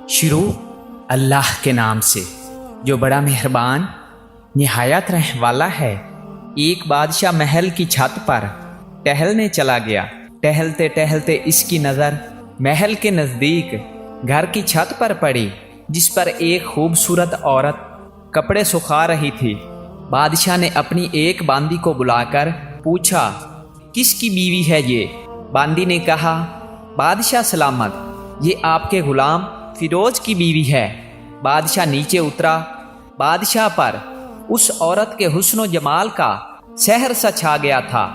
شروع اللہ کے نام سے جو بڑا مہربان نہایت رحم والا ہے۔ ایک بادشاہ محل کی چھت پر ٹہلنے چلا گیا۔ ٹہلتے ٹہلتے اس کی نظر محل کے نزدیک گھر کی چھت پر پڑی، جس پر ایک خوبصورت عورت کپڑے سکھا رہی تھی۔ بادشاہ نے اپنی ایک باندی کو بلا کر پوچھا، کس کی بیوی ہے یہ؟ باندی نے کہا، بادشاہ سلامت، یہ آپ کے غلام فیروز کی بیوی ہے۔ بادشاہ نیچے اترا۔ بادشاہ پر اس عورت کے حسن و جمال کا سحر سا چھا گیا تھا۔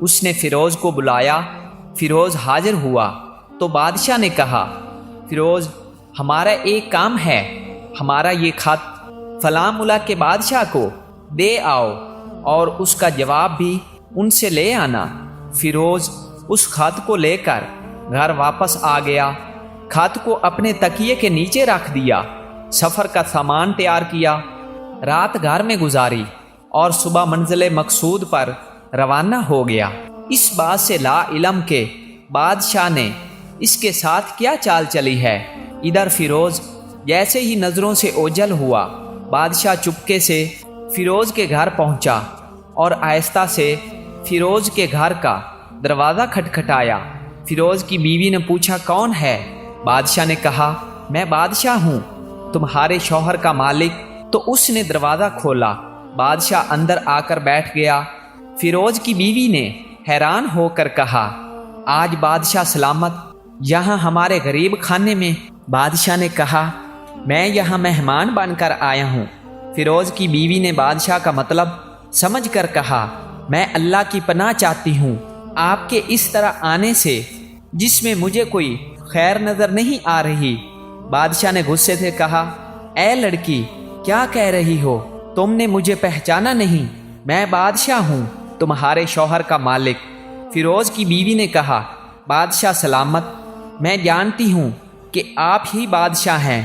اس نے فیروز کو بلایا۔ فیروز حاضر ہوا تو بادشاہ نے کہا، فیروز، ہمارا ایک کام ہے۔ ہمارا یہ خط فلاں ملک کے بادشاہ کو دے آؤ اور اس کا جواب بھی ان سے لے آنا۔ فیروز اس خط کو لے کر گھر واپس آ گیا۔ خط کو اپنے تکیے کے نیچے رکھ دیا، سفر کا سامان تیار کیا، رات گھر میں گزاری اور صبح منزل مقصود پر روانہ ہو گیا۔ اس بات سے لا علم کہ بادشاہ نے اس کے ساتھ کیا چال چلی ہے۔ ادھر فیروز جیسے ہی نظروں سے اوجھل ہوا، بادشاہ چپکے سے فیروز کے گھر پہنچا اور آہستہ سے فیروز کے گھر کا دروازہ کھٹکھٹایا۔ فیروز کی بیوی نے پوچھا، کون ہے؟ بادشاہ نے کہا، میں بادشاہ ہوں، تمہارے شوہر کا مالک۔ تو اس نے دروازہ کھولا۔ بادشاہ اندر آ کر بیٹھ گیا۔ فیروز کی بیوی نے حیران ہو کر کہا، آج بادشاہ سلامت یہاں ہمارے غریب خانے میں؟ بادشاہ نے کہا، میں یہاں مہمان بن کر آیا ہوں۔ فیروز کی بیوی نے بادشاہ کا مطلب سمجھ کر کہا، میں اللہ کی پناہ چاہتی ہوں آپ کے اس طرح آنے سے، جس میں مجھے کوئی خیر نظر نہیں آ رہی۔ بادشاہ نے غصے سے کہا، اے لڑکی، کیا کہہ رہی ہو؟ تم نے مجھے پہچانا نہیں؟ میں بادشاہ ہوں، تمہارے شوہر کا مالک۔ فیروز کی بیوی نے کہا، بادشاہ سلامت، میں جانتی ہوں کہ آپ ہی بادشاہ ہیں،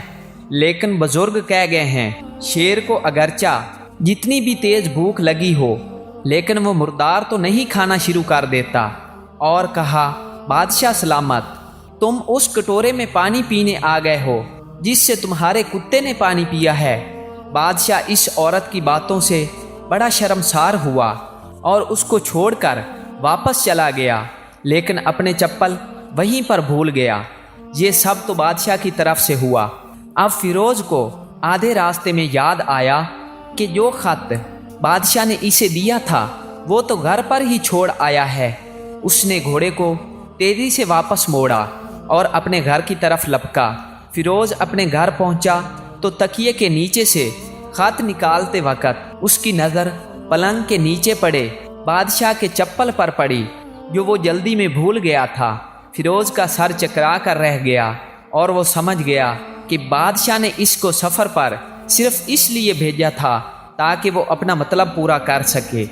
لیکن بزرگ کہہ گئے ہیں، شیر کو اگرچہ جتنی بھی تیز بھوک لگی ہو، لیکن وہ مردار تو نہیں کھانا شروع کر دیتا۔ اور کہا، بادشاہ سلامت، تم اس کٹورے میں پانی پینے آ گئے ہو جس سے تمہارے کتے نے پانی پیا ہے۔ بادشاہ اس عورت کی باتوں سے بڑا شرمسار ہوا اور اس کو چھوڑ کر واپس چلا گیا، لیکن اپنے چپل وہیں پر بھول گیا۔ یہ سب تو بادشاہ کی طرف سے ہوا۔ اب فیروز کو آدھے راستے میں یاد آیا کہ جو خط بادشاہ نے اسے دیا تھا وہ تو گھر پر ہی چھوڑ آیا ہے۔ اس نے گھوڑے کو تیزی سے واپس موڑا اور اپنے گھر کی طرف لپکا۔ فیروز اپنے گھر پہنچا تو تکیے کے نیچے سے خط نکالتے وقت اس کی نظر پلنگ کے نیچے پڑے بادشاہ کے چپل پر پڑی، جو وہ جلدی میں بھول گیا تھا۔ فیروز کا سر چکرا کر رہ گیا اور وہ سمجھ گیا کہ بادشاہ نے اس کو سفر پر صرف اس لیے بھیجا تھا تاکہ وہ اپنا مطلب پورا کر سکے۔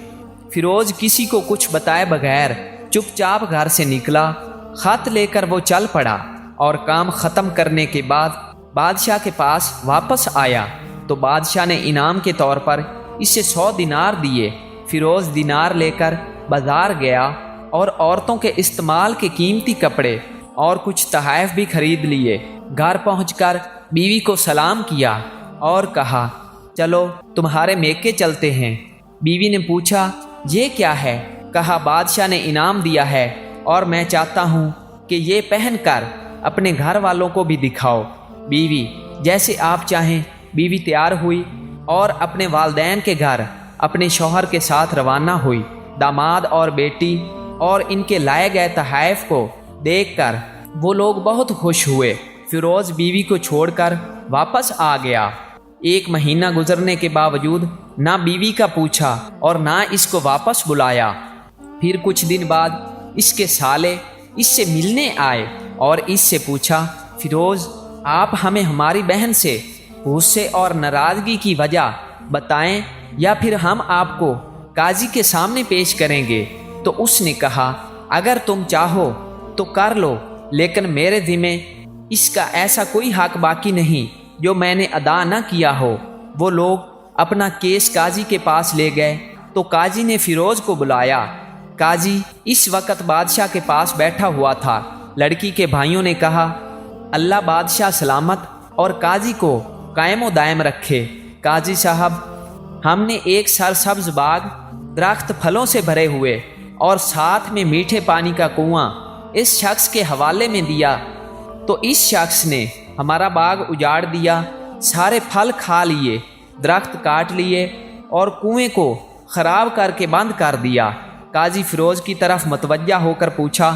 فیروز کسی کو کچھ بتائے بغیر چپ چاپ گھر سے نکلا۔ خط لے کر وہ چل پڑا اور کام ختم کرنے کے بعد بادشاہ کے پاس واپس آیا تو بادشاہ نے انعام کے طور پر اسے 100 دینار دیے۔ فیروز دینار لے کر بازار گیا اور عورتوں کے استعمال کے قیمتی کپڑے اور کچھ تحائف بھی خرید لیے۔ گھر پہنچ کر بیوی کو سلام کیا اور کہا، چلو تمہارے میکے چلتے ہیں۔ بیوی نے پوچھا، یہ کیا ہے؟ کہا، بادشاہ نے انعام دیا ہے اور میں چاہتا ہوں کہ یہ پہن کر اپنے گھر والوں کو بھی دکھاؤ۔ بیوی، جیسے آپ چاہیں۔ بیوی تیار ہوئی اور اپنے والدین کے گھر اپنے شوہر کے ساتھ روانہ ہوئی۔ داماد اور بیٹی اور ان کے لائے گئے تحائف کو دیکھ کر وہ لوگ بہت خوش ہوئے۔ فیروز بیوی کو چھوڑ کر واپس آ گیا۔ 1 مہینہ گزرنے کے باوجود نہ بیوی کا پوچھا اور نہ اس کو واپس بلایا۔ پھر کچھ دن بعد اس کے سالے اس سے ملنے آئے اور اس سے پوچھا، فیروز، آپ ہمیں ہماری بہن سے غصے اور ناراضگی کی وجہ بتائیں یا پھر ہم آپ کو قاضی کے سامنے پیش کریں گے۔ تو اس نے کہا، اگر تم چاہو تو کر لو، لیکن میرے ذمے اس کا ایسا کوئی حق باقی نہیں جو میں نے ادا نہ کیا ہو۔ وہ لوگ اپنا کیس قاضی کے پاس لے گئے تو قاضی نے فیروز کو بلایا۔ قاضی اس وقت بادشاہ کے پاس بیٹھا ہوا تھا۔ لڑکی کے بھائیوں نے کہا، اللہ بادشاہ سلامت اور قاضی کو قائم و دائم رکھے۔ قاضی صاحب، ہم نے ایک سرسبز باغ، درخت پھلوں سے بھرے ہوئے اور ساتھ میں میٹھے پانی کا کنواں اس شخص کے حوالے میں دیا، تو اس شخص نے ہمارا باغ اجاڑ دیا، سارے پھل کھا لیے، درخت کاٹ لیے اور کنویں کو خراب کر کے بند کر دیا۔ قاضی فیروز کی طرف متوجہ ہو کر پوچھا،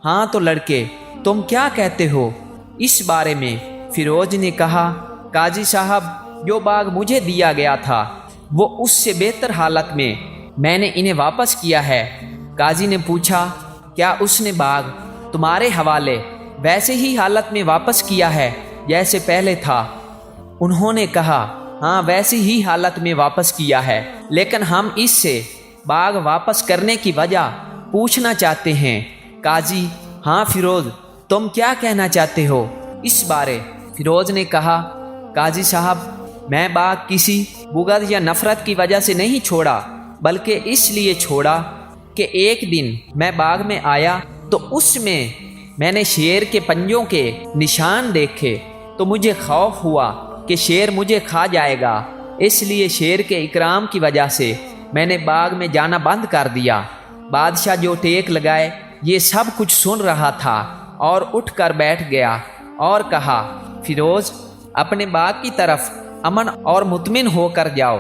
ہاں تو لڑکے، تم کیا کہتے ہو اس بارے میں؟ فیروز نے کہا، قاضی صاحب، جو باغ مجھے دیا گیا تھا وہ اس سے بہتر حالت میں نے انہیں واپس کیا ہے۔ قاضی نے پوچھا، کیا اس نے باغ تمہارے حوالے ویسے ہی حالت میں واپس کیا ہے جیسے پہلے تھا؟ انہوں نے کہا، ہاں ویسی ہی حالت میں واپس کیا ہے، لیکن ہم اس سے باغ واپس کرنے کی وجہ پوچھنا چاہتے ہیں۔ قاضی، ہاں فیروز، تم کیا کہنا چاہتے ہو اس بارے؟ فیروز نے کہا، قاضی صاحب، میں باغ کسی بغض یا نفرت کی وجہ سے نہیں چھوڑا، بلکہ اس لیے چھوڑا کہ ایک دن میں باغ میں آیا تو اس میں نے شیر کے پنجوں کے نشان دیکھے، تو مجھے خوف ہوا کہ شیر مجھے کھا جائے گا، اس لیے شیر کے اکرام کی وجہ سے میں نے باغ میں جانا بند کر دیا۔ بادشاہ جو ٹیک لگائے یہ سب کچھ سن رہا تھا اور اٹھ کر بیٹھ گیا اور کہا، فیروز، اپنے باغ کی طرف امن اور مطمئن ہو کر جاؤ،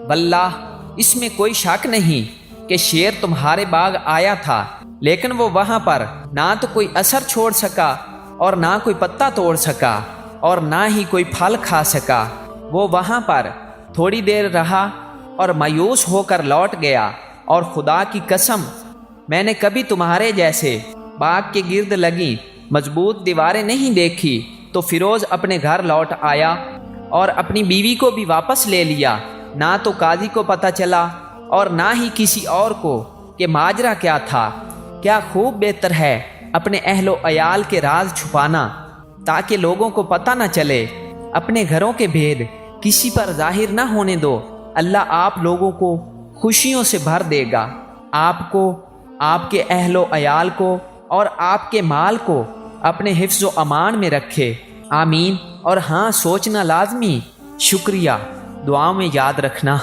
واللہ اس میں کوئی شک نہیں کہ شیر تمہارے باغ آیا تھا، لیکن وہ وہاں پر نہ تو کوئی اثر چھوڑ سکا اور نہ کوئی پتا توڑ سکا اور نہ ہی کوئی پھل کھا سکا۔ وہ وہاں پر تھوڑی دیر رہا اور مایوس ہو کر لوٹ گیا، اور خدا کی قسم، میں نے کبھی تمہارے جیسے باغ کے گرد لگی مضبوط دیواریں نہیں دیکھی۔ تو فیروز اپنے گھر لوٹ آیا اور اپنی بیوی کو بھی واپس لے لیا۔ نہ تو قاضی کو پتہ چلا اور نہ ہی کسی اور کو کہ ماجرا کیا تھا۔ کیا خوب بہتر ہے اپنے اہل و عیال کے راز چھپانا تاکہ لوگوں کو پتہ نہ چلے۔ اپنے گھروں کے بھید کسی پر ظاہر نہ ہونے دو، اللہ آپ لوگوں کو خوشیوں سے بھر دے گا، آپ کو، آپ کے اہل و عیال کو اور آپ کے مال کو اپنے حفظ و امان میں رکھے، آمین۔ اور ہاں، سوچنا لازمی، شکریہ، دعاؤں میں یاد رکھنا۔